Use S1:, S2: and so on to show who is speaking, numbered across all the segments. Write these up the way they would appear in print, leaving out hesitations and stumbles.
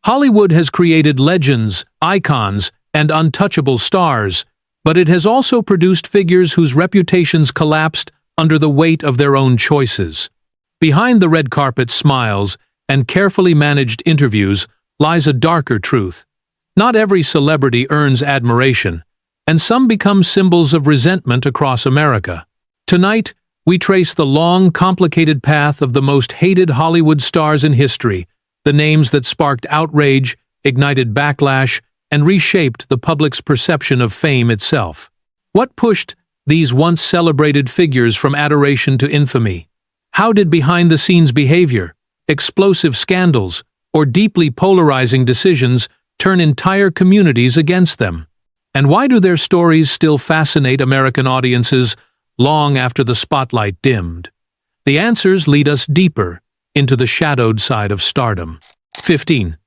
S1: Hollywood has created legends, icons, and untouchable stars, but it has also produced figures whose reputations collapsed under the weight of their own choices. Behind the red carpet smiles and carefully managed interviews lies a darker truth. Not every celebrity earns admiration, and some become symbols of resentment across America. Tonight, we trace the long, complicated path of the most hated Hollywood stars in history, the names that sparked outrage, ignited backlash, and reshaped the public's perception of fame itself. What pushed these once celebrated figures from adoration to infamy? How did behind-the-scenes behavior, explosive scandals, or deeply polarizing decisions turn entire communities against them? And why do their stories still fascinate American audiences long after the spotlight dimmed? The answers lead us deeper into the shadowed side of stardom. 15.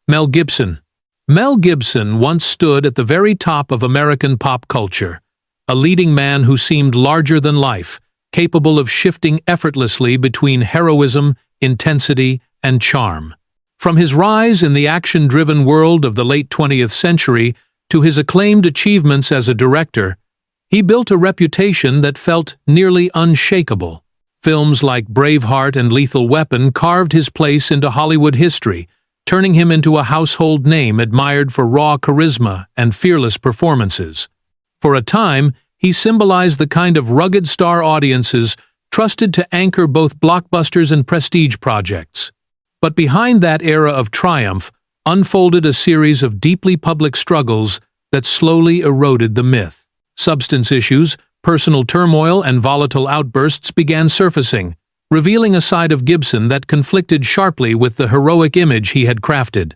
S1: Mel Gibson. Mel Gibson once stood at the very top of American pop culture, a leading man who seemed larger than life, capable of shifting effortlessly between heroism, intensity, and charm. From his rise in the action-driven world of the late 20th century to his acclaimed achievements as a director, he built a reputation that felt nearly unshakable. Films like Braveheart and Lethal Weapon carved his place into Hollywood history, turning him into a household name admired for raw charisma and fearless performances. For a time, he symbolized the kind of rugged star audiences trusted to anchor both blockbusters and prestige projects. But behind that era of triumph unfolded a series of deeply public struggles that slowly eroded the myth. Substance issues, personal turmoil, and volatile outbursts began surfacing, revealing a side of Gibson that conflicted sharply with the heroic image he had crafted.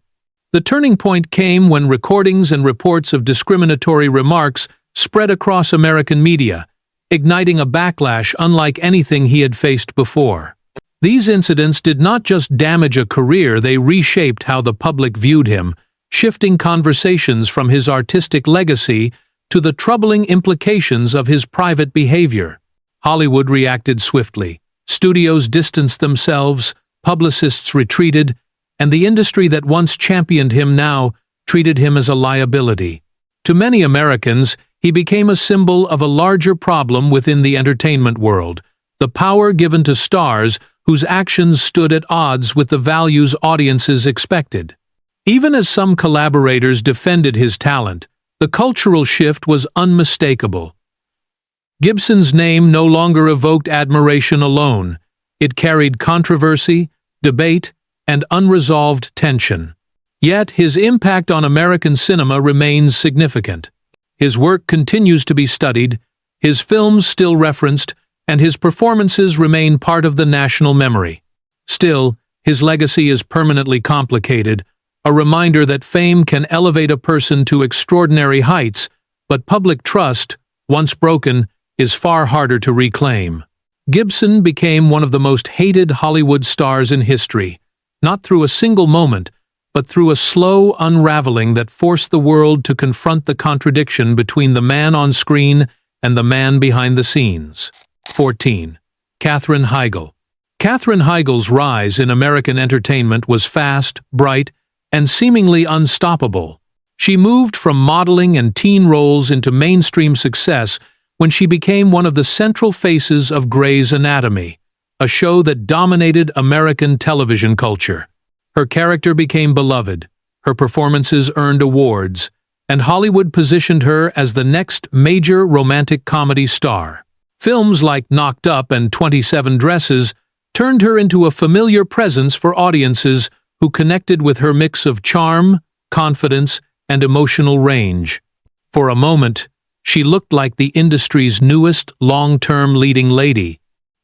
S1: The turning point came when recordings and reports of discriminatory remarks spread across American media, igniting a backlash unlike anything he had faced before. These incidents did not just damage a career, they reshaped how the public viewed him, shifting conversations from his artistic legacy to the troubling implications of his private behavior. Hollywood reacted swiftly. Studios distanced themselves, publicists retreated, and the industry that once championed him now treated him as a liability. To many Americans, he became a symbol of a larger problem within the entertainment world, the power given to stars whose actions stood at odds with the values audiences expected. Even as some collaborators defended his talent, the cultural shift was unmistakable. Gibson's name no longer evoked admiration alone. It carried controversy, debate, and unresolved tension. Yet his impact on American cinema remains significant. His work continues to be studied, his films still referenced, and his performances remain part of the national memory. Still, his legacy is permanently complicated, a reminder that fame can elevate a person to extraordinary heights, but public trust, once broken, is far harder to reclaim. Gibson became one of the most hated Hollywood stars in history, not through a single moment, but through a slow unraveling that forced the world to confront the contradiction between the man on screen and the man behind the scenes. 14. Katherine Heigl. Katherine Heigl's rise in American entertainment was fast, bright, and seemingly unstoppable. She moved from modeling and teen roles into mainstream success when she became one of the central faces of Grey's Anatomy, a show that dominated American television culture. Her character became beloved, her performances earned awards, and Hollywood positioned her as the next major romantic comedy star. Films like Knocked Up and 27 Dresses turned her into a familiar presence for audiences who connected with her mix of charm, confidence, and emotional range. For a moment, she looked like the industry's newest long-term leading lady.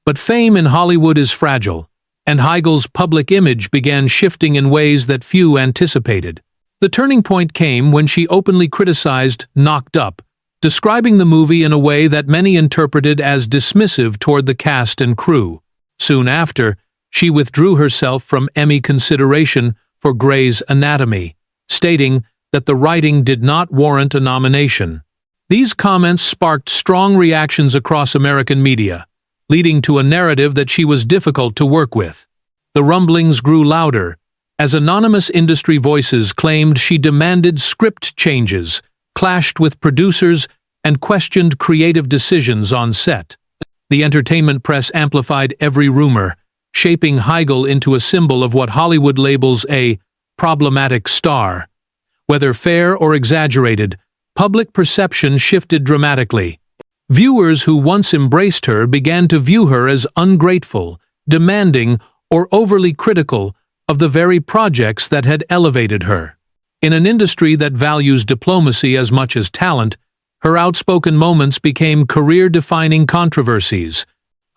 S1: But fame in Hollywood is fragile, and Heigl's public image began shifting in ways that few anticipated. The turning point came when she openly criticized Knocked Up, describing the movie in a way that many interpreted as dismissive toward the cast and crew. Soon after, she withdrew herself from Emmy consideration for Grey's Anatomy, stating that the writing did not warrant a nomination. These comments sparked strong reactions across American media, leading to a narrative that she was difficult to work with. The rumblings grew louder, as anonymous industry voices claimed she demanded script changes, clashed with producers, and questioned creative decisions on set. The entertainment press amplified every rumor, shaping Heigl into a symbol of what Hollywood labels a problematic star. Whether fair or exaggerated, public perception shifted dramatically. Viewers who once embraced her began to view her as ungrateful, demanding, or overly critical of the very projects that had elevated her. In an industry that values diplomacy as much as talent, her outspoken moments became career-defining controversies.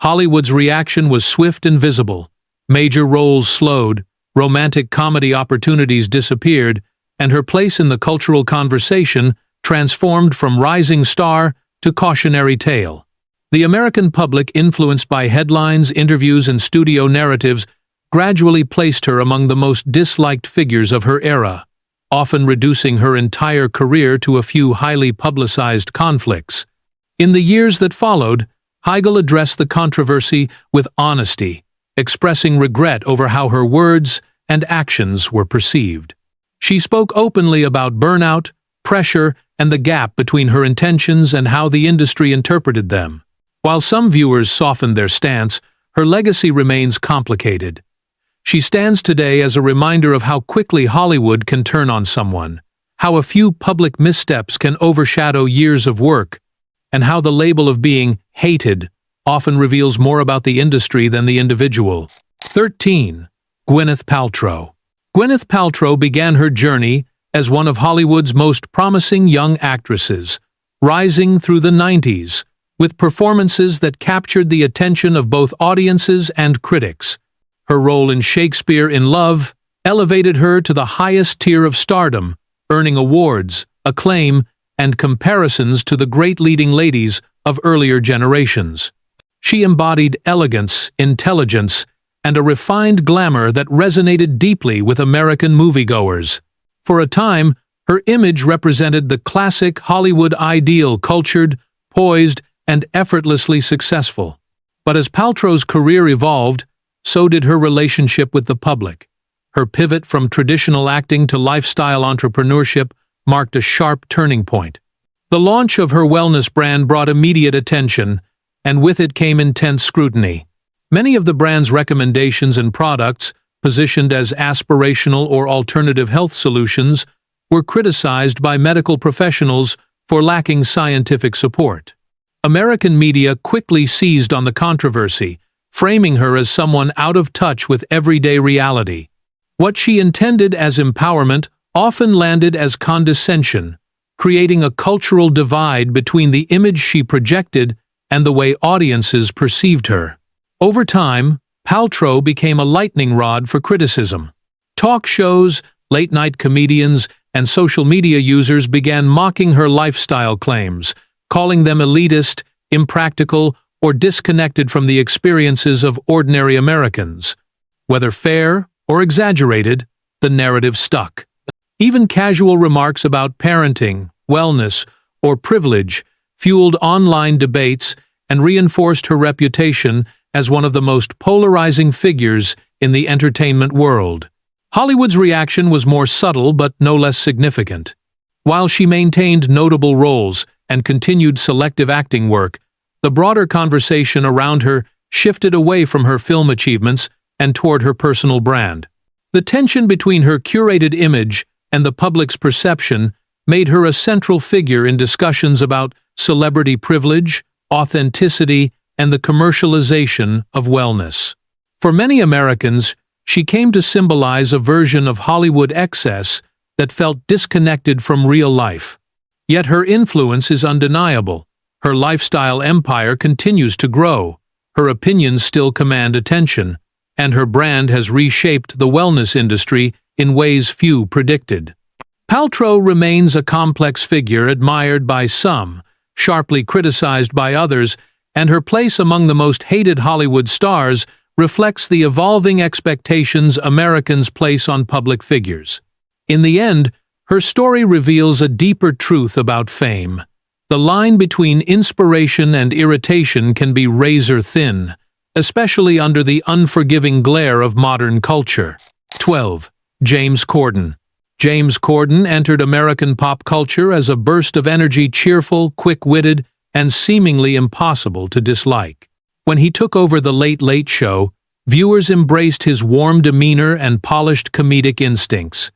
S1: Hollywood's reaction was swift and visible. Major roles slowed, romantic comedy opportunities disappeared, and her place in the cultural conversation transformed from rising star to cautionary tale. The American public, influenced by headlines, interviews, and studio narratives, gradually placed her among the most disliked figures of her era, often reducing her entire career to a few highly publicized conflicts. In the years that followed, Heigl addressed the controversy with honesty, expressing regret over how her words and actions were perceived. She spoke openly about burnout, pressure, and the gap between her intentions and how the industry interpreted them. While some viewers softened their stance, her legacy remains complicated. She stands today as a reminder of how quickly Hollywood can turn on someone, how a few public missteps can overshadow years of work, and how the label of being hated often reveals more about the industry than the individual. 13. Gwyneth Paltrow. Gwyneth Paltrow began her journey as one of Hollywood's most promising young actresses, rising through the 90s, with performances that captured the attention of both audiences and critics. Her role in Shakespeare in Love elevated her to the highest tier of stardom, earning awards, acclaim, and comparisons to the great leading ladies of earlier generations. She embodied elegance, intelligence, and a refined glamour that resonated deeply with American moviegoers. For a time, her image represented the classic Hollywood ideal: cultured, poised, and effortlessly successful. But as Paltrow's career evolved, so did her relationship with the public. Her pivot from traditional acting to lifestyle entrepreneurship marked a sharp turning point. The launch of her wellness brand brought immediate attention, and with it came intense scrutiny. Many of the brand's recommendations and products, positioned as aspirational or alternative health solutions, were criticized by medical professionals for lacking scientific support. American media quickly seized on the controversy, framing her as someone out of touch with everyday reality. What she intended as empowerment often landed as condescension, creating a cultural divide between the image she projected and the way audiences perceived her. Over time, Paltrow became a lightning rod for criticism. Talk shows, late-night comedians, and social media users began mocking her lifestyle claims, calling them elitist, impractical, or disconnected from the experiences of ordinary Americans. Whether fair or exaggerated, the narrative stuck. Even casual remarks about parenting, wellness, or privilege fueled online debates and reinforced her reputation as one of the most polarizing figures in the entertainment world. Hollywood's reaction was more subtle but no less significant. While she maintained notable roles and continued selective acting work, the broader conversation around her shifted away from her film achievements and toward her personal brand. The tension between her curated image and the public's perception made her a central figure in discussions about celebrity privilege, authenticity, and the commercialization of wellness. For many Americans, she came to symbolize a version of Hollywood excess that felt disconnected from real life. Yet her influence is undeniable. Her lifestyle empire continues to grow, her opinions still command attention, and her brand has reshaped the wellness industry in ways few predicted. Paltrow remains a complex figure admired by some, sharply criticized by others, and her place among the most hated Hollywood stars reflects the evolving expectations Americans place on public figures. In the end, her story reveals a deeper truth about fame. The line between inspiration and irritation can be razor-thin, especially under the unforgiving glare of modern culture. 12. James Corden. James Corden entered American pop culture as a burst of energy, cheerful, quick-witted, and seemingly impossible to dislike. When he took over The Late Late Show, viewers embraced his warm demeanor and polished comedic instincts.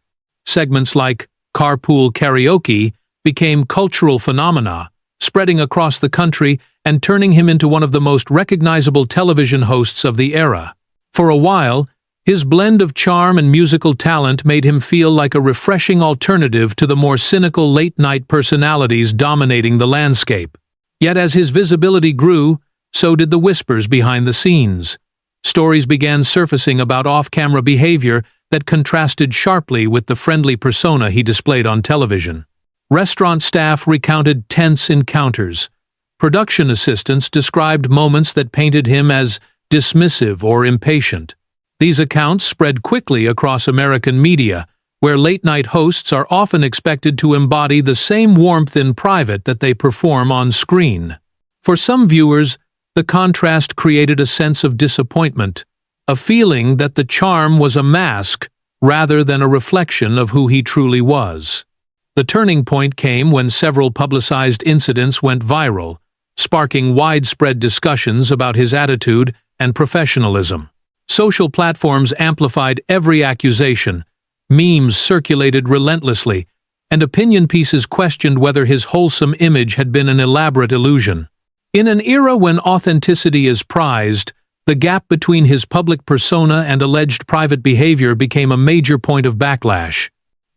S1: Segments like Carpool Karaoke became cultural phenomena, spreading across the country and turning him into one of the most recognizable television hosts of the era. For a while, his blend of charm and musical talent made him feel like a refreshing alternative to the more cynical late-night personalities dominating the landscape. Yet as his visibility grew, so did the whispers behind the scenes. Stories began surfacing about off-camera behavior that contrasted sharply with the friendly persona he displayed on television. Restaurant staff recounted tense encounters. Production assistants described moments that painted him as dismissive or impatient. These accounts spread quickly across American media, where late-night hosts are often expected to embody the same warmth in private that they perform on screen. For some viewers, the contrast created a sense of disappointment, a feeling that the charm was a mask rather than a reflection of who he truly was. The turning point came when several publicized incidents went viral, sparking widespread discussions about his attitude and professionalism. Social platforms amplified every accusation, memes circulated relentlessly, and opinion pieces questioned whether his wholesome image had been an elaborate illusion. In an era when authenticity is prized, the gap between his public persona and alleged private behavior became a major point of backlash.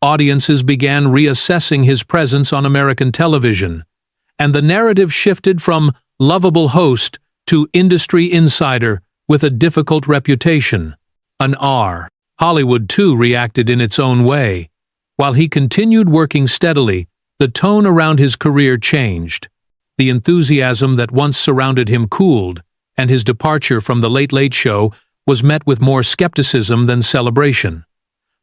S1: Audiences began reassessing his presence on American television, and the narrative shifted from lovable host to industry insider with a difficult reputation. An R. Hollywood, too, reacted in its own way. While he continued working steadily, the tone around his career changed. The enthusiasm that once surrounded him cooled, and his departure from The Late Late Show was met with more skepticism than celebration.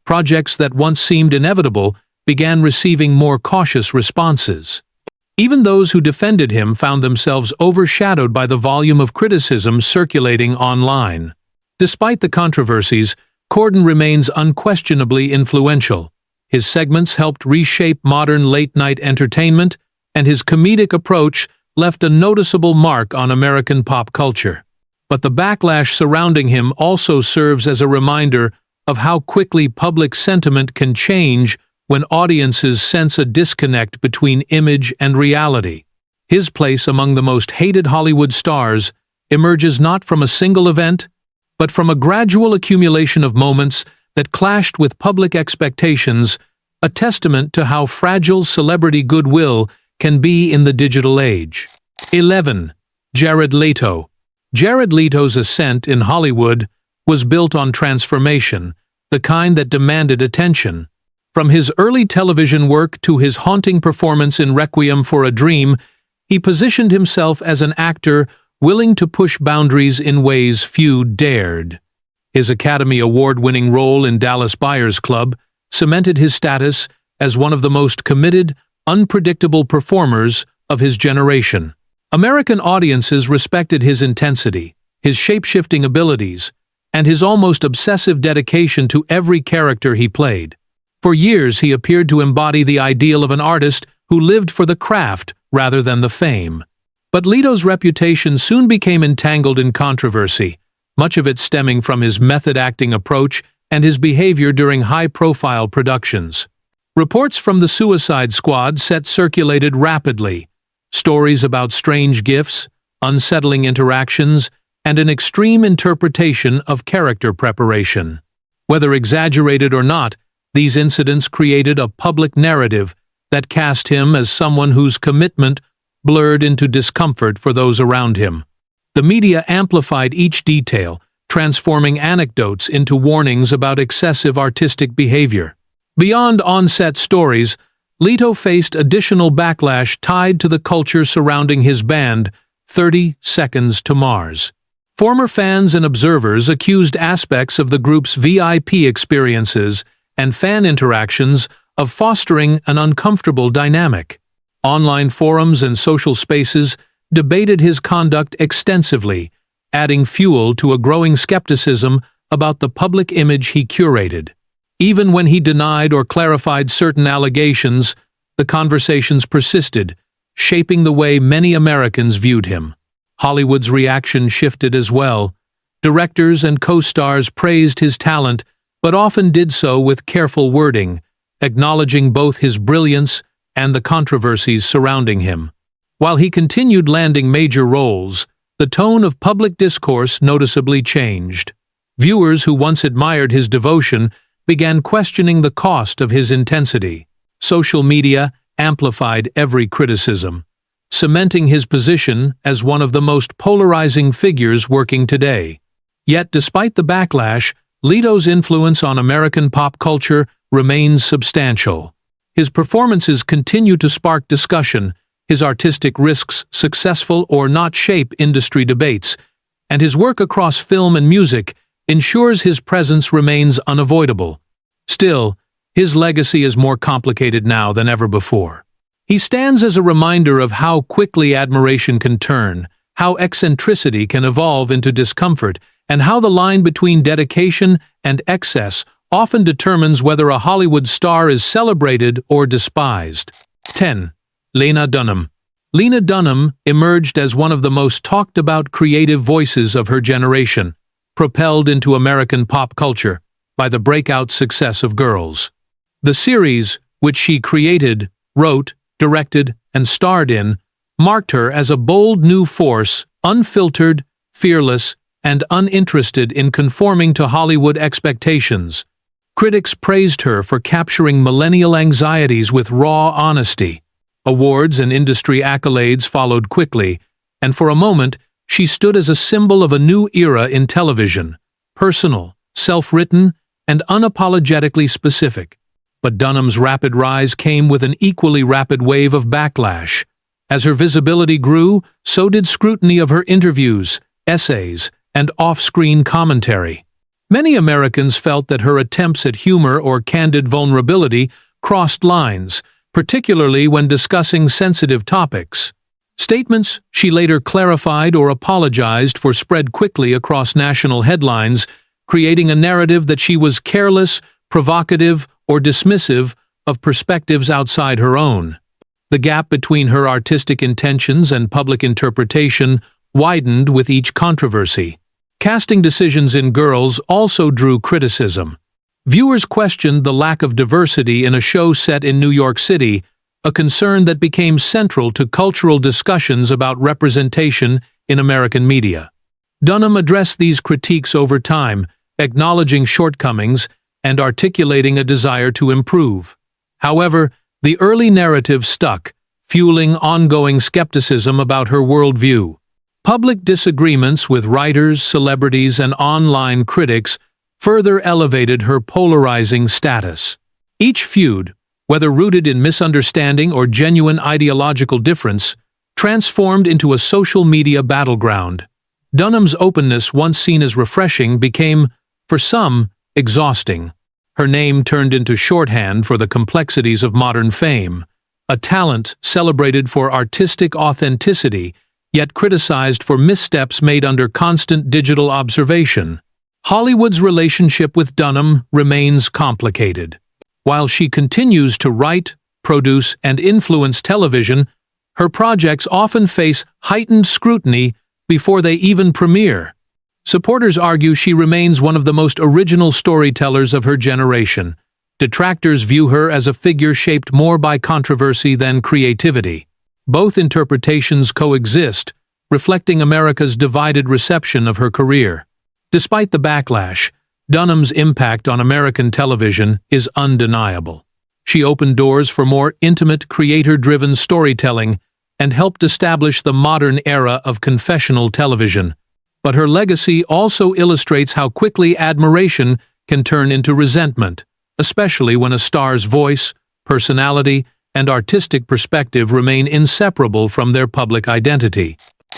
S1: Projects that once seemed inevitable began receiving more cautious responses. Even those who defended him found themselves overshadowed by the volume of criticism circulating online. Despite the controversies, Corden remains unquestionably influential. His segments helped reshape modern late-night entertainment, and his comedic approach left a noticeable mark on American pop culture. But the backlash surrounding him also serves as a reminder of how quickly public sentiment can change when audiences sense a disconnect between image and reality. His place among the most hated Hollywood stars emerges not from a single event, but from a gradual accumulation of moments that clashed with public expectations, a testament to how fragile celebrity goodwill can be in the digital age. 11. Jared Leto. Jared Leto's ascent in Hollywood was built on transformation, the kind that demanded attention. From his early television work to his haunting performance in Requiem for a Dream, he positioned himself as an actor willing to push boundaries in ways few dared. His Academy Award-winning role in Dallas Buyers Club cemented his status as one of the most committed, unpredictable performers of his generation. American audiences respected his intensity, his shape-shifting abilities, and his almost obsessive dedication to every character he played. For years, he appeared to embody the ideal of an artist who lived for the craft rather than the fame. But Leto's reputation soon became entangled in controversy, much of it stemming from his method-acting approach and his behavior during high-profile productions. Reports from the Suicide Squad set circulated rapidly, stories about strange gifts, unsettling interactions, and an extreme interpretation of character preparation. Whether exaggerated or not, these incidents created a public narrative that cast him as someone whose commitment blurred into discomfort for those around him. The media amplified each detail, transforming anecdotes into warnings about excessive artistic behavior. Beyond on-set stories, Leto faced additional backlash tied to the culture surrounding his band, 30 Seconds to Mars. Former fans and observers accused aspects of the group's VIP experiences and fan interactions of fostering an uncomfortable dynamic. Online forums and social spaces debated his conduct extensively, adding fuel to a growing skepticism about the public image he curated. Even when he denied or clarified certain allegations, the conversations persisted, shaping the way many Americans viewed him. Hollywood's reaction shifted as well. Directors and co-stars praised his talent, but often did so with careful wording, acknowledging both his brilliance and the controversies surrounding him. While he continued landing major roles, the tone of public discourse noticeably changed. Viewers who once admired his devotion began questioning the cost of his intensity. Social media amplified every criticism, cementing his position as one of the most polarizing figures working today. Yet despite the backlash, Leto's influence on American pop culture remains substantial. His performances continue to spark discussion, his artistic risks, successful or not, shape industry debates, and his work across film and music ensures his presence remains unavoidable. Still, his legacy is more complicated now than ever before. He stands as a reminder of how quickly admiration can turn, how eccentricity can evolve into discomfort, and how the line between dedication and excess often determines whether a Hollywood star is celebrated or despised. 10. Lena Dunham. Lena Dunham emerged as one of the most talked-about creative voices of her generation, propelled into American pop culture by the breakout success of Girls. The series, which she created, wrote, directed, and starred in, marked her as a bold new force, unfiltered, fearless, and uninterested in conforming to Hollywood expectations. Critics praised her for capturing millennial anxieties with raw honesty. Awards and industry accolades followed quickly, and for a moment, she stood as a symbol of a new era in television, personal, self-written, and unapologetically specific. But Dunham's rapid rise came with an equally rapid wave of backlash. As her visibility grew, so did scrutiny of her interviews, essays, and off-screen commentary. Many Americans felt that her attempts at humor or candid vulnerability crossed lines, particularly when discussing sensitive topics. Statements she later clarified or apologized for spread quickly across national headlines, creating a narrative that she was careless, provocative, or dismissive of perspectives outside her own. The gap between her artistic intentions and public interpretation widened with each controversy. Casting decisions in Girls also drew criticism. Viewers questioned the lack of diversity in a show set in New York City, a concern that became central to cultural discussions about representation in American media. Dunham addressed these critiques over time, acknowledging shortcomings and articulating a desire to improve. However, the early narrative stuck, fueling ongoing skepticism about her worldview. Public disagreements with writers, celebrities, and online critics further elevated her polarizing status. Each feud, whether rooted in misunderstanding or genuine ideological difference, transformed into a social media battleground. Dunham's openness, once seen as refreshing, became, for some, exhausting. Her name turned into shorthand for the complexities of modern fame, a talent celebrated for artistic authenticity, yet criticized for missteps made under constant digital observation. Hollywood's relationship with Dunham remains complicated. While she continues to write, produce, and influence television, her projects often face heightened scrutiny before they even premiere. Supporters argue she remains one of the most original storytellers of her generation. Detractors view her as a figure shaped more by controversy than creativity. Both interpretations coexist, reflecting America's divided reception of her career. Despite the backlash, Dunham's impact on American television is undeniable. She opened doors for more intimate, creator-driven storytelling and helped establish the modern era of confessional television. But her legacy also illustrates how quickly admiration can turn into resentment, especially when a star's voice, personality, and artistic perspective remain inseparable from their public identity.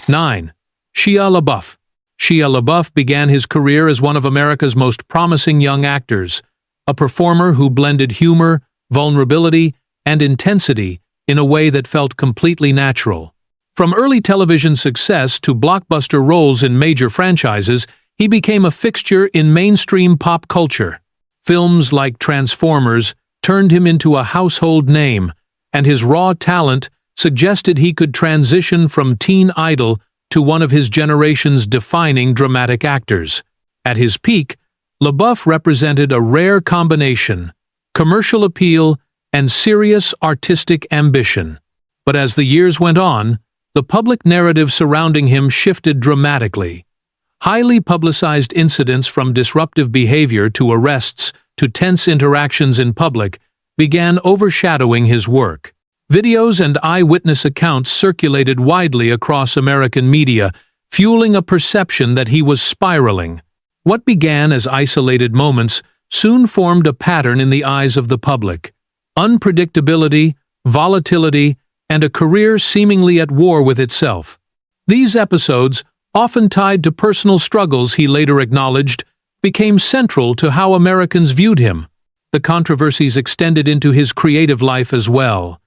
S1: 9. Shia LaBeouf. Shia LaBeouf began his career as one of America's most promising young actors, a performer who blended humor, vulnerability, and intensity in a way that felt completely natural. From early television success to blockbuster roles in major franchises, he became a fixture in mainstream pop culture. Films like Transformers turned him into a household name, and his raw talent suggested he could transition from teen idol to one of his generation's defining dramatic actors. At his peak, LaBeouf represented a rare combination: commercial appeal and serious artistic ambition. But as the years went on, the public narrative surrounding him shifted dramatically. Highly publicized incidents, from disruptive behavior to arrests to tense interactions in public, began overshadowing his work. Videos and eyewitness accounts circulated widely across American media, fueling a perception that he was spiraling. What began as isolated moments soon formed a pattern in the eyes of the public: unpredictability, volatility, and a career seemingly at war with itself. These episodes, often tied to personal struggles he later acknowledged, became central to how Americans viewed him. The controversies extended into his creative life as well.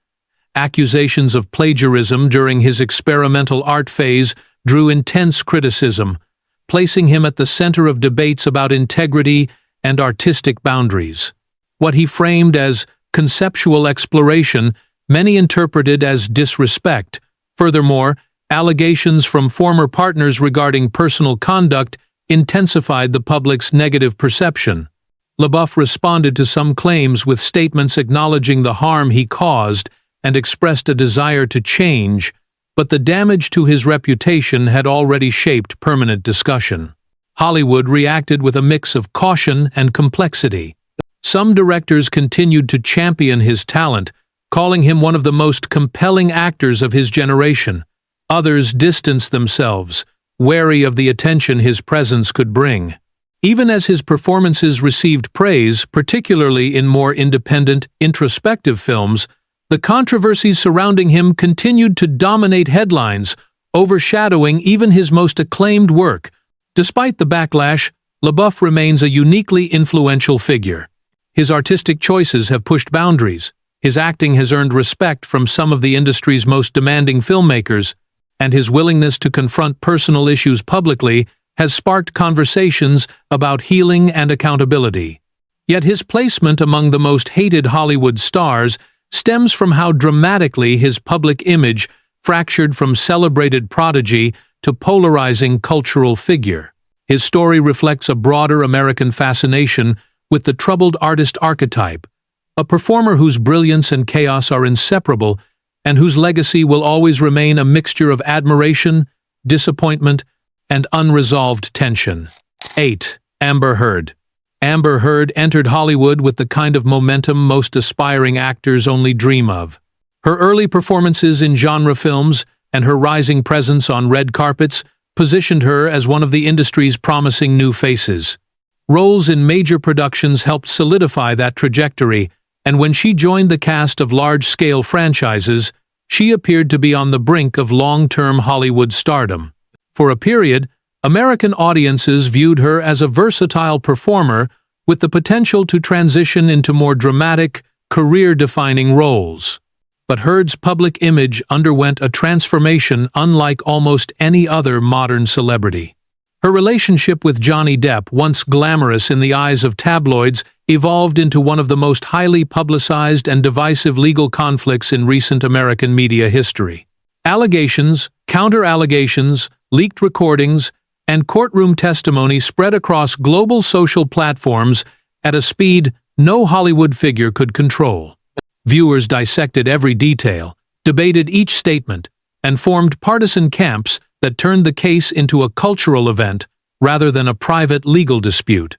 S1: Accusations of plagiarism during his experimental art phase drew intense criticism, placing him at the center of debates about integrity and artistic boundaries. What he framed as conceptual exploration, many interpreted as disrespect. Furthermore, allegations from former partners regarding personal conduct intensified the public's negative perception. LaBeouf responded to some claims with statements acknowledging the harm he caused and expressed a desire to change, but the damage to his reputation had already shaped permanent discussion. Hollywood reacted with a mix of caution and complexity. Some directors continued to champion his talent, calling him one of the most compelling actors of his generation. Others distanced themselves, wary of the attention his presence could bring. Even as his performances received praise, particularly in more independent, introspective films, the controversies surrounding him continued to dominate headlines, overshadowing even his most acclaimed work. Despite the backlash, LaBeouf remains a uniquely influential figure. His artistic choices have pushed boundaries, his acting has earned respect from some of the industry's most demanding filmmakers, and his willingness to confront personal issues publicly has sparked conversations about healing and accountability. Yet his placement among the most hated Hollywood stars stems from how dramatically his public image fractured from celebrated prodigy to polarizing cultural figure. His story reflects a broader American fascination with the troubled artist archetype, a performer whose brilliance and chaos are inseparable and whose legacy will always remain a mixture of admiration, disappointment, and unresolved tension. 8. Amber Heard. Amber Heard entered Hollywood with the kind of momentum most aspiring actors only dream of. Her early performances in genre films and her rising presence on red carpets positioned her as one of the industry's promising new faces. Roles in major productions helped solidify that trajectory, and when she joined the cast of large-scale franchises, she appeared to be on the brink of long-term Hollywood stardom. For a period, American audiences viewed her as a versatile performer with the potential to transition into more dramatic, career-defining roles. But Heard's public image underwent a transformation unlike almost any other modern celebrity. Her relationship with Johnny Depp, once glamorous in the eyes of tabloids, evolved into one of the most highly publicized and divisive legal conflicts in recent American media history. Allegations, counter-allegations, leaked recordings, and courtroom testimony spread across global social platforms at a speed no Hollywood figure could control. Viewers dissected every detail, debated each statement, and formed partisan camps that turned the case into a cultural event rather than a private legal dispute.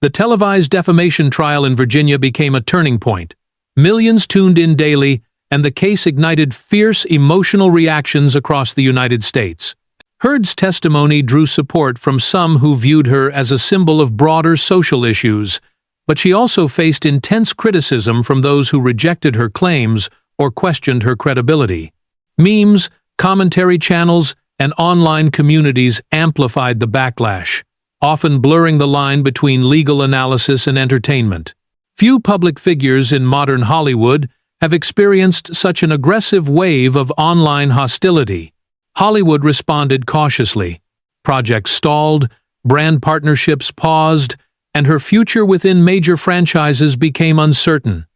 S1: The televised defamation trial in Virginia became a turning point. Millions tuned in daily, and the case ignited fierce emotional reactions across the United States. Heard's testimony drew support from some who viewed her as a symbol of broader social issues, but she also faced intense criticism from those who rejected her claims or questioned her credibility. Memes, commentary channels, and online communities amplified the backlash, often blurring the line between legal analysis and entertainment. Few public figures in modern Hollywood have experienced such an aggressive wave of online hostility. Hollywood responded cautiously. Projects stalled, brand partnerships paused, and her future within major franchises became uncertain.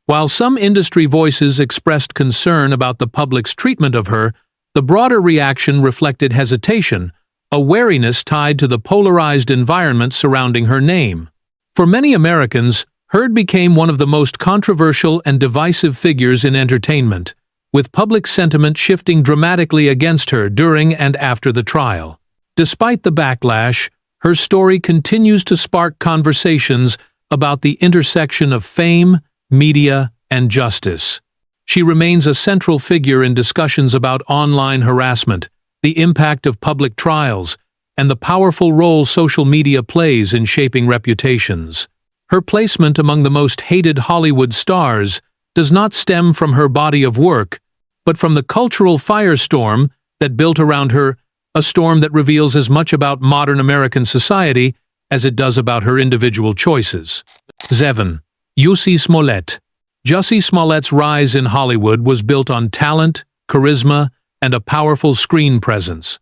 S1: While some industry voices expressed concern about the public's treatment of her, the broader reaction reflected hesitation, a wariness tied to the polarized environment surrounding her name. For many Americans, Heard became one of the most controversial and divisive figures in entertainment, with public sentiment shifting dramatically against her during and after the trial. Despite the backlash, her story continues to spark conversations about the intersection of fame, media, and justice. She remains a central figure in discussions about online harassment, the impact of public trials, and the powerful role social media plays in shaping reputations. Her placement among the most hated Hollywood stars does not stem from her body of work, but from the cultural firestorm that built around her, a storm that reveals as much about modern American society as it does about her individual choices. 7. Jussie Smollett. Jussie Smollett's rise in Hollywood was built on talent, charisma, and a powerful screen presence.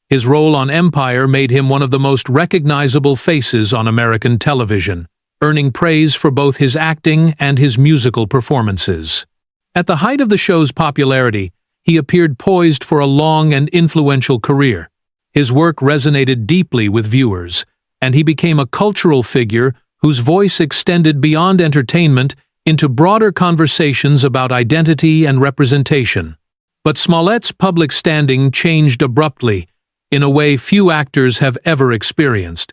S1: His role on Empire made him one of the most recognizable faces on American television, earning praise for both his acting and his musical performances. At the height of the show's popularity, he appeared poised for a long and influential career. His work resonated deeply with viewers, and he became a cultural figure whose voice extended beyond entertainment into broader conversations about identity and representation. But Smollett's public standing changed abruptly, in a way few actors have ever experienced.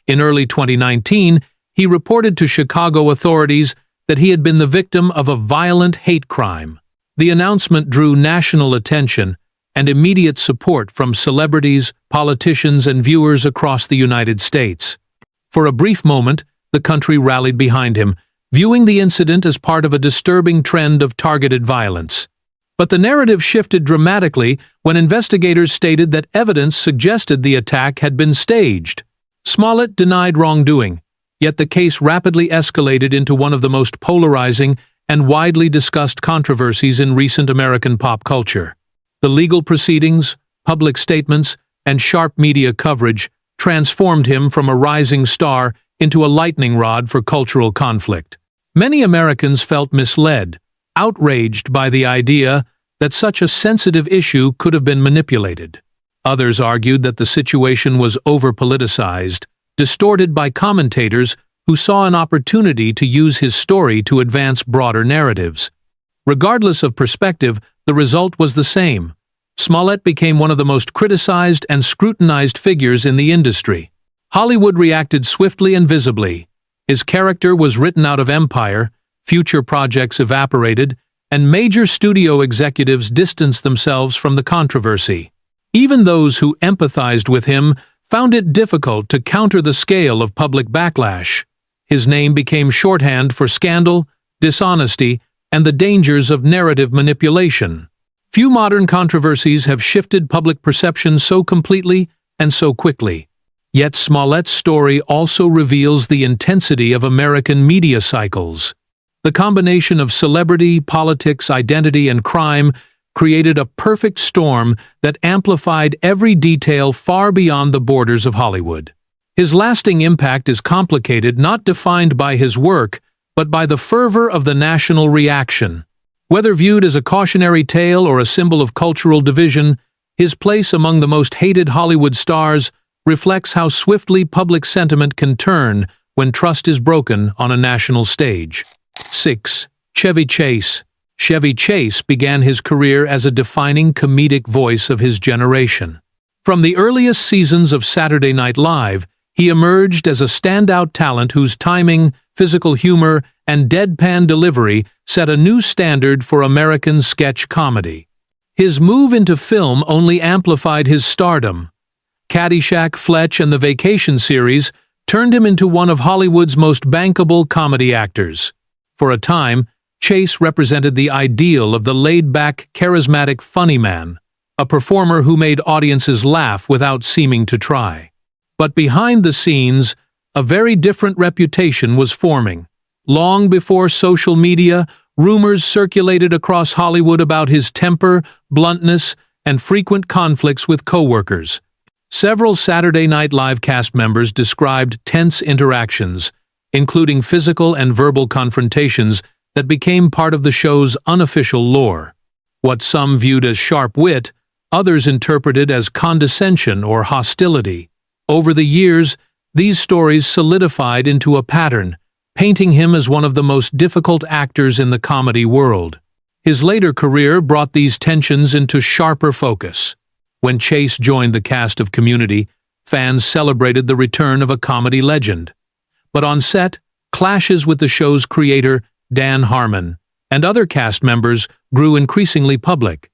S1: In early 2019, he reported to Chicago authorities that he had been the victim of a violent hate crime. The announcement drew national attention and immediate support from celebrities, politicians, and viewers across the United States. For a brief moment, the country rallied behind him, viewing the incident as part of a disturbing trend of targeted violence. But the narrative shifted dramatically when investigators stated that evidence suggested the attack had been staged. Smollett denied wrongdoing, yet the case rapidly escalated into one of the most polarizing and widely discussed controversies in recent American pop culture. The legal proceedings, public statements, and sharp media coverage transformed him from a rising star into a lightning rod for cultural conflict. Many Americans felt misled, outraged by the idea that such a sensitive issue could have been manipulated. Others argued that the situation was over-politicized, distorted by commentators who saw an opportunity to use his story to advance broader narratives. Regardless of perspective, the result was the same. Smollett became one of the most criticized and scrutinized figures in the industry. Hollywood reacted swiftly and visibly. His character was written out of Empire, future projects evaporated, and major studio executives distanced themselves from the controversy. Even those who empathized with him found it difficult to counter the scale of public backlash. His name became shorthand for scandal, dishonesty, and the dangers of narrative manipulation. Few modern controversies have shifted public perception so completely and so quickly. Yet Smollett's story also reveals the intensity of American media cycles. The combination of celebrity, politics, identity, and crime created a perfect storm that amplified every detail far beyond the borders of Hollywood. His lasting impact is complicated, not defined by his work, but by the fervor of the national reaction. Whether viewed as a cautionary tale or a symbol of cultural division, his place among the most hated Hollywood stars reflects how swiftly public sentiment can turn when trust is broken on a national stage. 6. Chevy Chase. Chevy Chase began his career as a defining comedic voice of his generation. From the earliest seasons of Saturday Night Live, he emerged as a standout talent whose timing, physical humor, and deadpan delivery set a new standard for American sketch comedy. His move into film only amplified his stardom. Caddyshack, Fletch, and the Vacation series turned him into one of Hollywood's most bankable comedy actors. For a time, Chase represented the ideal of the laid-back, charismatic funny man, a performer who made audiences laugh without seeming to try. But behind the scenes, a very different reputation was forming. Long before social media, rumors circulated across Hollywood about his temper, bluntness, and frequent conflicts with coworkers. Several Saturday Night Live cast members described tense interactions, including physical and verbal confrontations that became part of the show's unofficial lore. What some viewed as sharp wit, others interpreted as condescension or hostility. Over the years, these stories solidified into a pattern, painting him as one of the most difficult actors in the comedy world. His later career brought these tensions into sharper focus. When Chase joined the cast of Community, fans celebrated the return of a comedy legend. But on set, clashes with the show's creator, Dan Harmon, and other cast members grew increasingly public.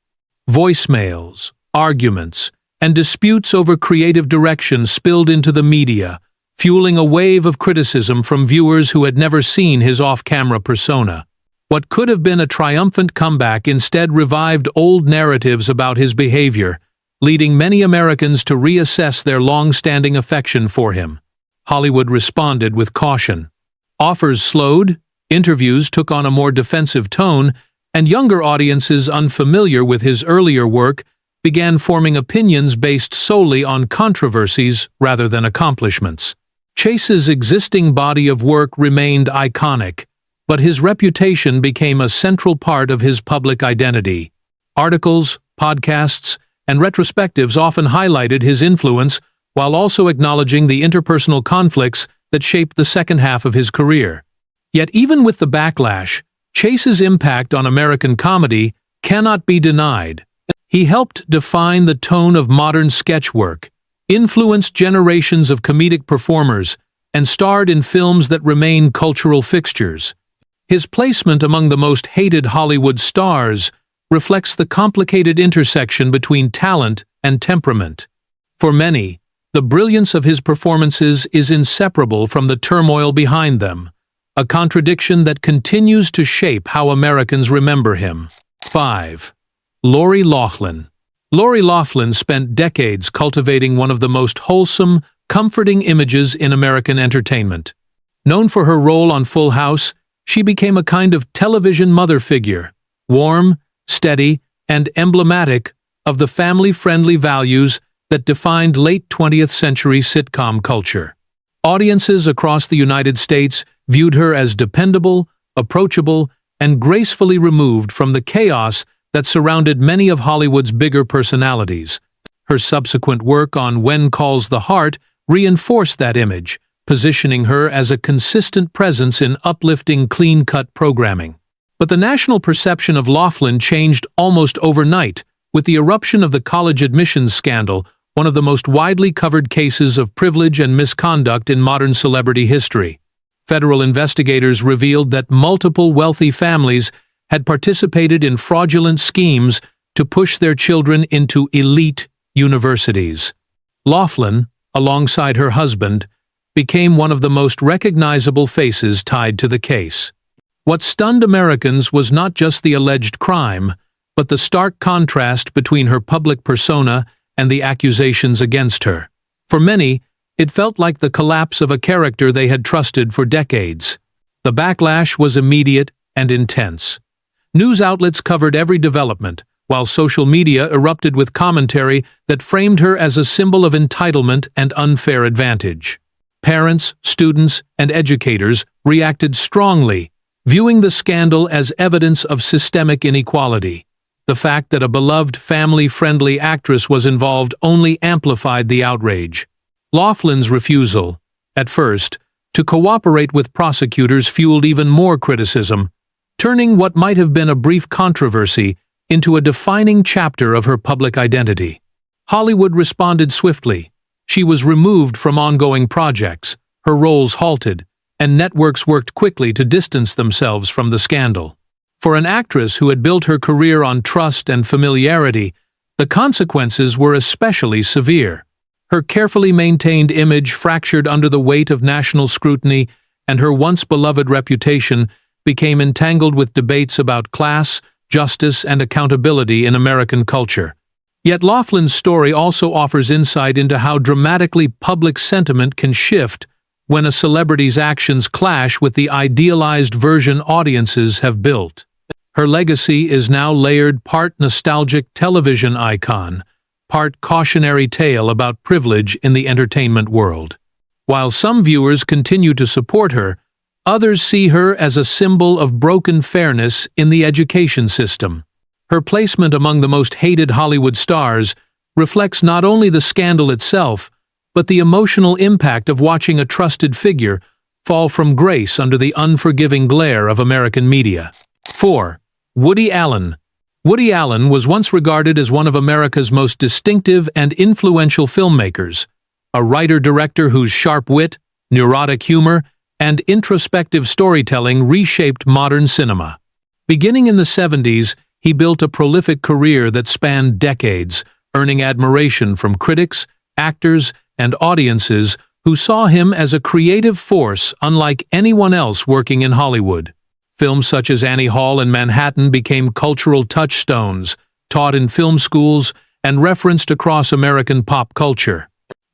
S1: Voicemails, arguments, and disputes over creative direction spilled into the media, fueling a wave of criticism from viewers who had never seen his off-camera persona. What could have been a triumphant comeback instead revived old narratives about his behavior, leading many Americans to reassess their long-standing affection for him. Hollywood responded with caution. Offers slowed, interviews took on a more defensive tone, and younger audiences unfamiliar with his earlier work began forming opinions based solely on controversies rather than accomplishments. Chase's existing body of work remained iconic, but his reputation became a central part of his public identity. Articles, podcasts, and retrospectives often highlighted his influence while also acknowledging the interpersonal conflicts that shaped the second half of his career. Yet even with the backlash, Chase's impact on American comedy cannot be denied. He helped define the tone of modern sketch work, influenced generations of comedic performers, and starred in films that remain cultural fixtures. His placement among the most hated Hollywood stars reflects the complicated intersection between talent and temperament. For many, the brilliance of his performances is inseparable from the turmoil behind them, a contradiction that continues to shape how Americans remember him. 5. Loughlin. Loughlin spent decades cultivating one of the most wholesome, comforting images in American entertainment. Known for her role on Full House, she became a kind of television mother figure, warm, steady, and emblematic of the family-friendly values that defined late 20th century sitcom culture. Audiences across the United States viewed her as dependable, approachable, and gracefully removed from the chaos that surrounded many of Hollywood's bigger personalities. Her subsequent work on When Calls the Heart reinforced that image, positioning her as a consistent presence in uplifting, clean-cut programming. But the national perception of Loughlin changed almost overnight with the eruption of the college admissions scandal, one of the most widely covered cases of privilege and misconduct in modern celebrity history. Federal investigators revealed that multiple wealthy families had participated in fraudulent schemes to push their children into elite universities. Loughlin, alongside her husband, became one of the most recognizable faces tied to the case. What stunned Americans was not just the alleged crime, but the stark contrast between her public persona and the accusations against her. For many, it felt like the collapse of a character they had trusted for decades. The backlash was immediate and intense. News outlets covered every development, while social media erupted with commentary that framed her as a symbol of entitlement and unfair advantage. Parents, students, and educators reacted strongly, viewing the scandal as evidence of systemic inequality. The fact that a beloved family-friendly actress was involved only amplified the outrage. Loughlin's refusal, at first, to cooperate with prosecutors fueled even more criticism, turning what might have been a brief controversy into a defining chapter of her public identity. Hollywood responded swiftly. She was removed from ongoing projects, her roles halted, and networks worked quickly to distance themselves from the scandal. For an actress who had built her career on trust and familiarity, the consequences were especially severe. Her carefully maintained image fractured under the weight of national scrutiny, and her once-beloved reputation became entangled with debates about class, justice, and accountability in American culture. Yet Loughlin's story also offers insight into how dramatically public sentiment can shift when a celebrity's actions clash with the idealized version audiences have built. Her legacy is now layered part nostalgic television icon, part cautionary tale about privilege in the entertainment world. While some viewers continue to support her, others see her as a symbol of broken fairness in the education system. Her placement among the most hated Hollywood stars reflects not only the scandal itself, but the emotional impact of watching a trusted figure fall from grace under the unforgiving glare of American media. 4. Woody Allen. Woody Allen was once regarded as one of America's most distinctive and influential filmmakers, a writer-director whose sharp wit, neurotic humor, and introspective storytelling reshaped modern cinema. Beginning in the 70s, he built a prolific career that spanned decades, earning admiration from critics, actors, and audiences who saw him as a creative force unlike anyone else working in Hollywood. Films such as Annie Hall and Manhattan became cultural touchstones, taught in film schools, and referenced across American pop culture.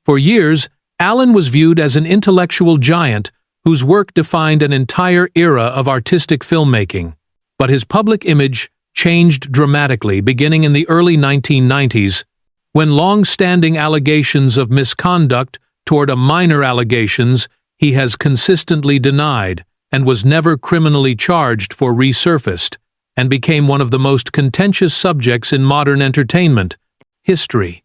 S1: For years, Allen was viewed as an intellectual giant whose work defined an entire era of artistic filmmaking. But his public image changed dramatically beginning in the early 1990s, when long-standing allegations of misconduct toward minor allegations he has consistently denied and was never criminally charged for resurfaced, and became one of the most contentious subjects in modern entertainment history.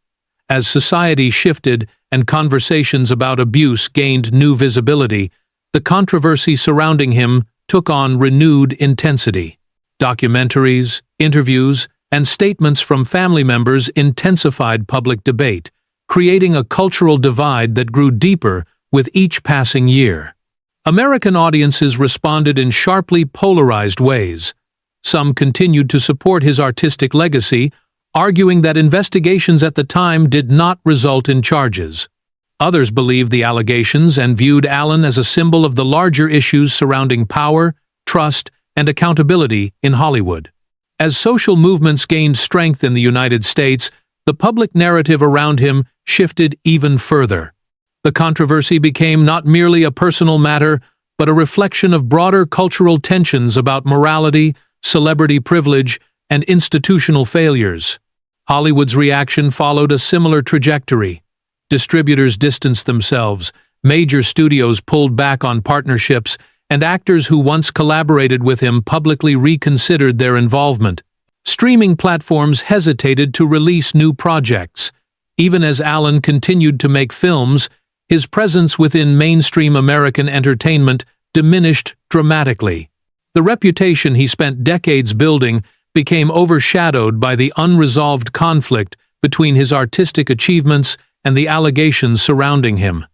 S1: As society shifted and conversations about abuse gained new visibility, the controversy surrounding him took on renewed intensity. Documentaries, interviews, and statements from family members intensified public debate, creating a cultural divide that grew deeper with each passing year. American audiences responded in sharply polarized ways. Some continued to support his artistic legacy, arguing that investigations at the time did not result in charges. Others believed the allegations and viewed Allen as a symbol of the larger issues surrounding power, trust, and accountability in Hollywood. As social movements gained strength in the United States, the public narrative around him shifted even further. The controversy became not merely a personal matter, but a reflection of broader cultural tensions about morality, celebrity privilege, and institutional failures. Hollywood's reaction followed a similar trajectory. Distributors distanced themselves, major studios pulled back on partnerships, and actors who once collaborated with him publicly reconsidered their involvement. Streaming platforms hesitated to release new projects. Even as Allen continued to make films, his presence within mainstream American entertainment diminished dramatically. The reputation he spent decades building became overshadowed by the unresolved conflict between his artistic achievements and the allegations surrounding him.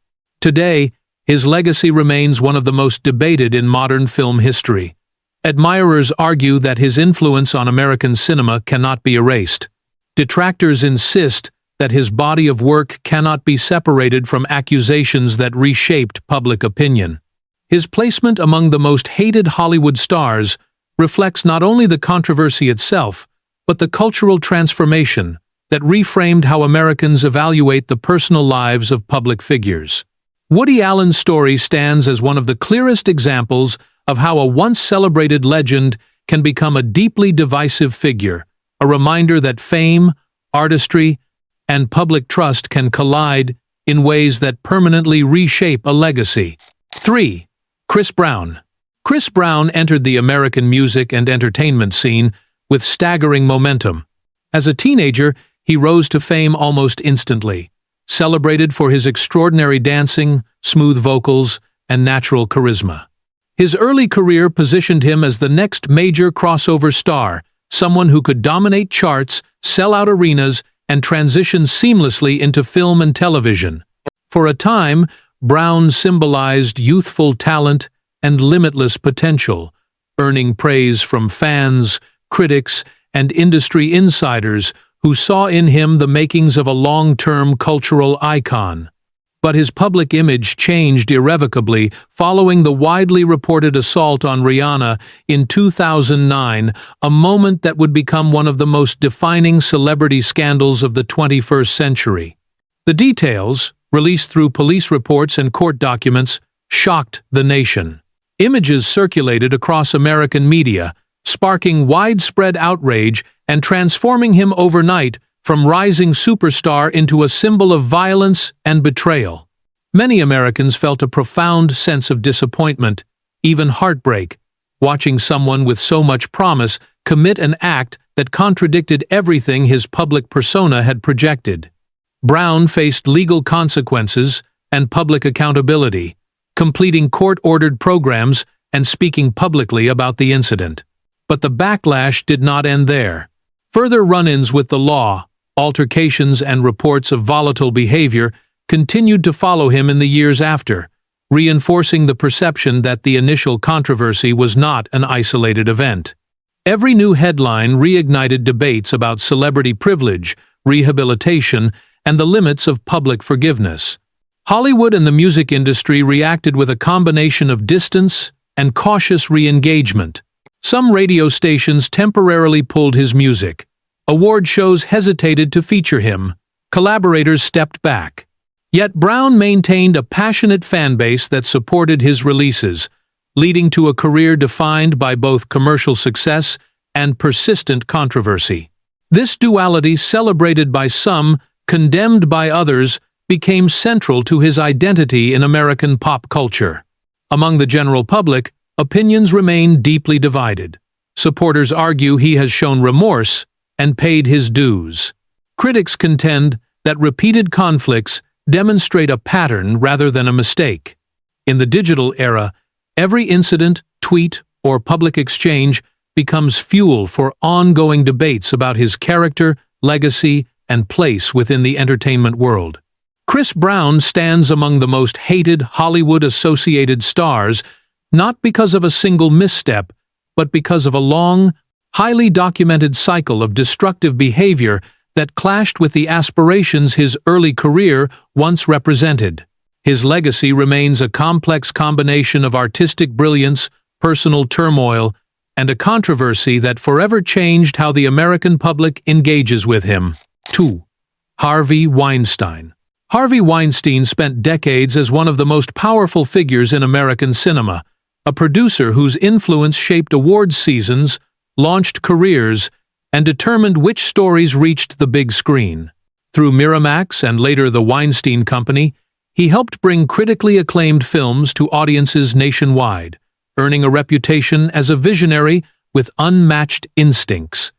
S1: Today, his legacy remains one of the most debated in modern film history. Admirers argue that his influence on American cinema cannot be erased. Detractors insist that his body of work cannot be separated from accusations that reshaped public opinion. His placement among the most hated Hollywood stars reflects not only the controversy itself, but the cultural transformation that reframed how Americans evaluate the personal lives of public figures. Woody Allen's story stands as one of the clearest examples of how a once-celebrated legend can become a deeply divisive figure, a reminder that fame, artistry, and public trust can collide in ways that permanently reshape a legacy. 3. Chris Brown. Chris Brown entered the American music and entertainment scene with staggering momentum. As a teenager, he rose to fame almost instantly, celebrated for his extraordinary dancing, smooth vocals, and natural charisma. His early career positioned him as the next major crossover star, someone who could dominate charts, sell out arenas, and transition seamlessly into film and television. For a time, Brown symbolized youthful talent and limitless potential, earning praise from fans, critics, and industry insiders who saw in him the makings of a long-term cultural icon. But his public image changed irrevocably following the widely reported assault on Rihanna in 2009, a moment that would become one of the most defining celebrity scandals of the 21st century. The details, released through police reports and court documents, shocked the nation. Images circulated across American media, sparking widespread outrage and transforming him overnight from rising superstar into a symbol of violence and betrayal. Many Americans felt a profound sense of disappointment, even heartbreak, watching someone with so much promise commit an act that contradicted everything his public persona had projected. Brown faced legal consequences and public accountability, completing court-ordered programs and speaking publicly about the incident. But the backlash did not end there. Further run-ins with the law, altercations and reports of volatile behavior continued to follow him in the years after, reinforcing the perception that the initial controversy was not an isolated event. Every new headline reignited debates about celebrity privilege, rehabilitation, and the limits of public forgiveness. Hollywood and the music industry reacted with a combination of distance and cautious re-engagement. Some radio stations temporarily pulled his music. Award shows hesitated to feature him. Collaborators stepped back. Yet Brown maintained a passionate fanbase that supported his releases, leading to a career defined by both commercial success and persistent controversy. This duality, celebrated by some, condemned by others, became central to his identity in American pop culture. Among the general public, opinions remain deeply divided. Supporters argue he has shown remorse and paid his dues. Critics contend that repeated conflicts demonstrate a pattern rather than a mistake. In the digital era, every incident, tweet, or public exchange becomes fuel for ongoing debates about his character, legacy, and place within the entertainment world. Chris Brown stands among the most hated Hollywood-associated stars, not because of a single misstep, but because of a long, highly documented cycle of destructive behavior that clashed with the aspirations his early career once represented. His legacy remains a complex combination of artistic brilliance, personal turmoil, and a controversy that forever changed how the American public engages with him. 2. Harvey Weinstein. Harvey Weinstein spent decades as one of the most powerful figures in American cinema, a producer whose influence shaped awards seasons, launched careers, and determined which stories reached the big screen. Through Miramax and later the Weinstein Company, he helped bring critically acclaimed films to audiences nationwide, earning a reputation as a visionary with unmatched instincts.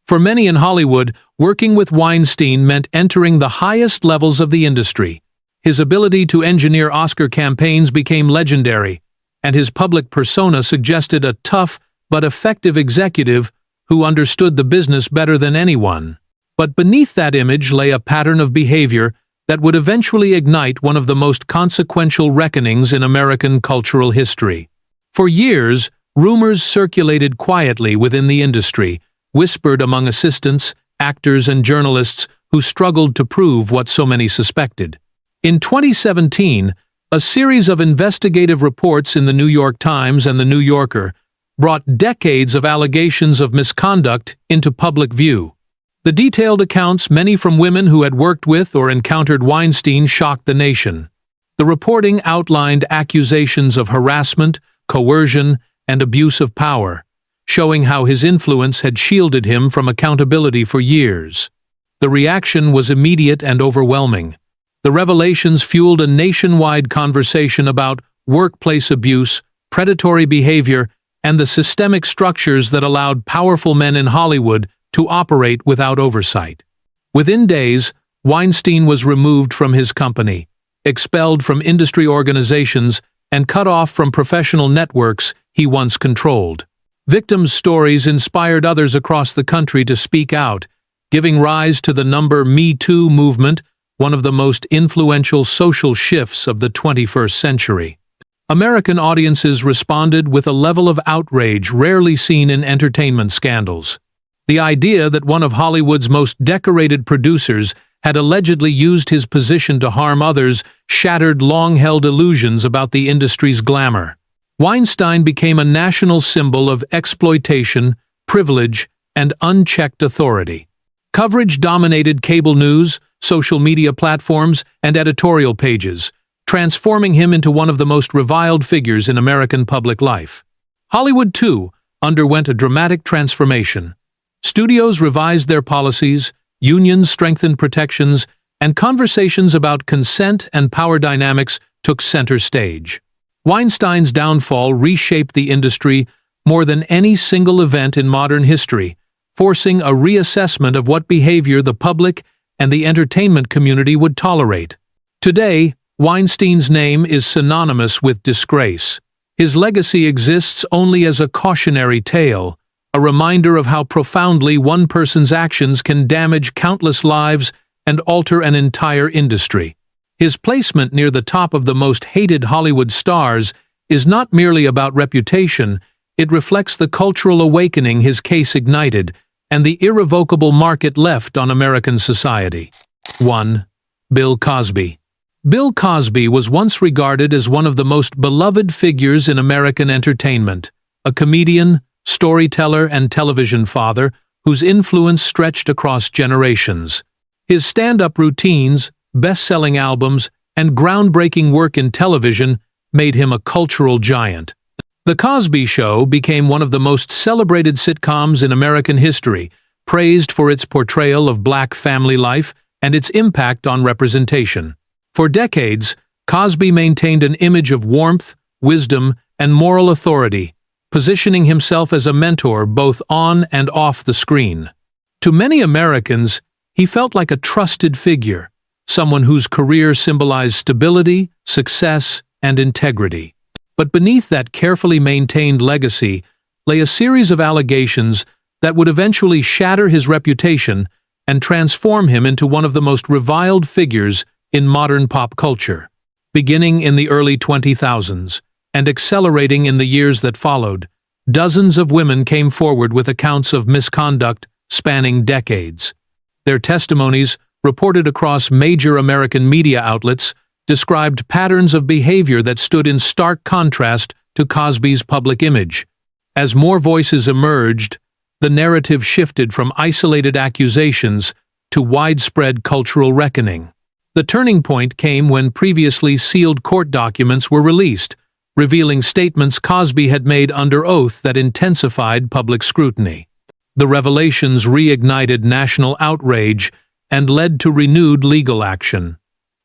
S1: For many in Hollywood, working with Weinstein meant entering the highest levels of the industry. His ability to engineer Oscar campaigns became legendary, and his public persona suggested a tough but effective executive who understood the business better than anyone. But beneath that image lay a pattern of behavior that would eventually ignite one of the most consequential reckonings in American cultural history. For years, rumors circulated quietly within the industry, whispered among assistants, actors, and journalists who struggled to prove what so many suspected. In 2017, a series of investigative reports in the New York Times and the New Yorker brought decades of allegations of misconduct into public view. The detailed accounts, many from women who had worked with or encountered Weinstein, shocked the nation. The reporting outlined accusations of harassment, coercion, and abuse of power, showing how his influence had shielded him from accountability for years. The reaction was immediate and overwhelming. The revelations fueled a nationwide conversation about workplace abuse, predatory behavior, and the systemic structures that allowed powerful men in Hollywood to operate without oversight. Within days, Weinstein was removed from his company, expelled from industry organizations, and cut off from professional networks he once controlled. Victims' stories inspired others across the country to speak out, giving rise to the Me Too movement, one of the most influential social shifts of the 21st century. American audiences responded with a level of outrage rarely seen in entertainment scandals. The idea that one of Hollywood's most decorated producers had allegedly used his position to harm others shattered long-held illusions about the industry's glamour. Weinstein became a national symbol of exploitation, privilege, and unchecked authority. Coverage dominated cable news, social media platforms, and editorial pages, transforming him into one of the most reviled figures in American public life. Hollywood, too, underwent a dramatic transformation. Studios revised their policies, unions strengthened protections, and conversations about consent and power dynamics took center stage. Weinstein's downfall reshaped the industry more than any single event in modern history, forcing a reassessment of what behavior the public and the entertainment community would tolerate. Today, Weinstein's name is synonymous with disgrace. His legacy exists only as a cautionary tale, a reminder of how profoundly one person's actions can damage countless lives and alter an entire industry. His placement near the top of the most hated Hollywood stars is not merely about reputation, it reflects the cultural awakening his case ignited and the irrevocable mark it left on American society. 1. Bill Cosby. Bill Cosby was once regarded as one of the most beloved figures in American entertainment, a comedian, storyteller, and television father whose influence stretched across generations. His stand-up routines, best-selling albums, and groundbreaking work in television made him a cultural giant. The Cosby Show became one of the most celebrated sitcoms in American history, praised for its portrayal of black family life and its impact on representation. For decades, Cosby maintained an image of warmth, wisdom, and moral authority, positioning himself as a mentor both on and off the screen. To many Americans, he felt like a trusted figure, someone whose career symbolized stability, success, and integrity. But beneath that carefully maintained legacy lay a series of allegations that would eventually shatter his reputation and transform him into one of the most reviled figures in modern pop culture. Beginning in the early 2000s and accelerating in the years that followed, dozens of women came forward with accounts of misconduct spanning decades. Their testimonies, reported across major American media outlets, described patterns of behavior that stood in stark contrast to Cosby's public image. As more voices emerged, the narrative shifted from isolated accusations to widespread cultural reckoning. The turning point came when previously sealed court documents were released, revealing statements Cosby had made under oath that intensified public scrutiny. The revelations reignited national outrage and led to renewed legal action.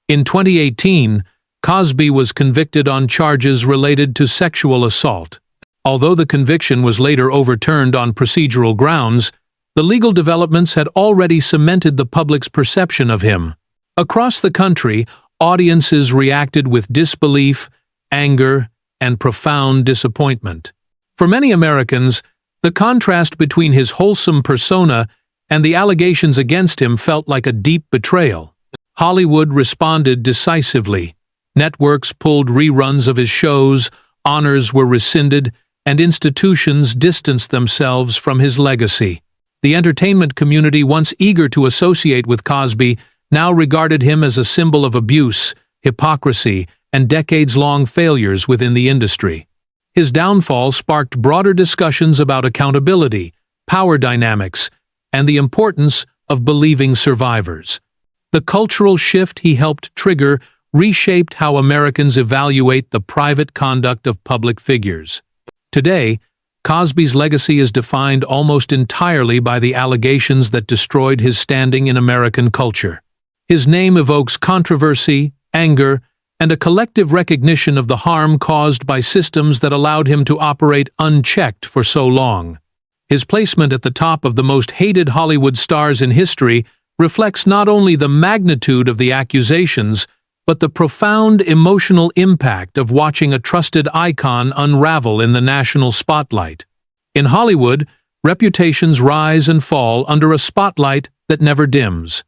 S1: In 2018, Cosby was convicted on charges related to sexual assault. Although the conviction was later overturned on procedural grounds, the legal developments had already cemented the public's perception of him. Across the country, audiences reacted with disbelief, anger, and profound disappointment. For many Americans, the contrast between his wholesome persona and the allegations against him felt like a deep betrayal. Hollywood responded decisively. Networks pulled reruns of his shows, honors were rescinded, and institutions distanced themselves from his legacy. The entertainment community, once eager to associate with Cosby, now regarded him as a symbol of abuse, hypocrisy, and decades-long failures within the industry. His downfall sparked broader discussions about accountability, power dynamics, and the importance of believing survivors. The cultural shift he helped trigger reshaped how Americans evaluate the private conduct of public figures. Today, Cosby's legacy is defined almost entirely by the allegations that destroyed his standing in American culture. His name evokes controversy, anger, and a collective recognition of the harm caused by systems that allowed him to operate unchecked for so long. His placement at the top of the most hated Hollywood stars in history reflects not only the magnitude of the accusations, but the profound emotional impact of watching a trusted icon unravel in the national spotlight. In Hollywood, reputations rise and fall under a spotlight that never dims.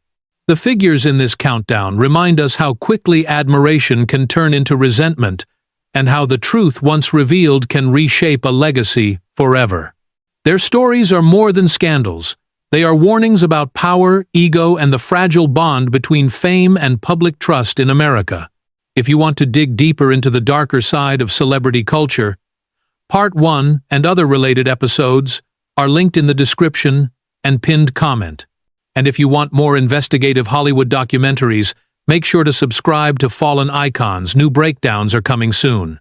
S1: The figures in this countdown remind us how quickly admiration can turn into resentment, and how the truth once revealed can reshape a legacy forever. Their stories are more than scandals. They are warnings about power, ego, and the fragile bond between fame and public trust in America. If you want to dig deeper into the darker side of celebrity culture, Part 1 and other related episodes are linked in the description and pinned comment. And if you want more investigative Hollywood documentaries, make sure to subscribe to Fallen Icons. New breakdowns are coming soon.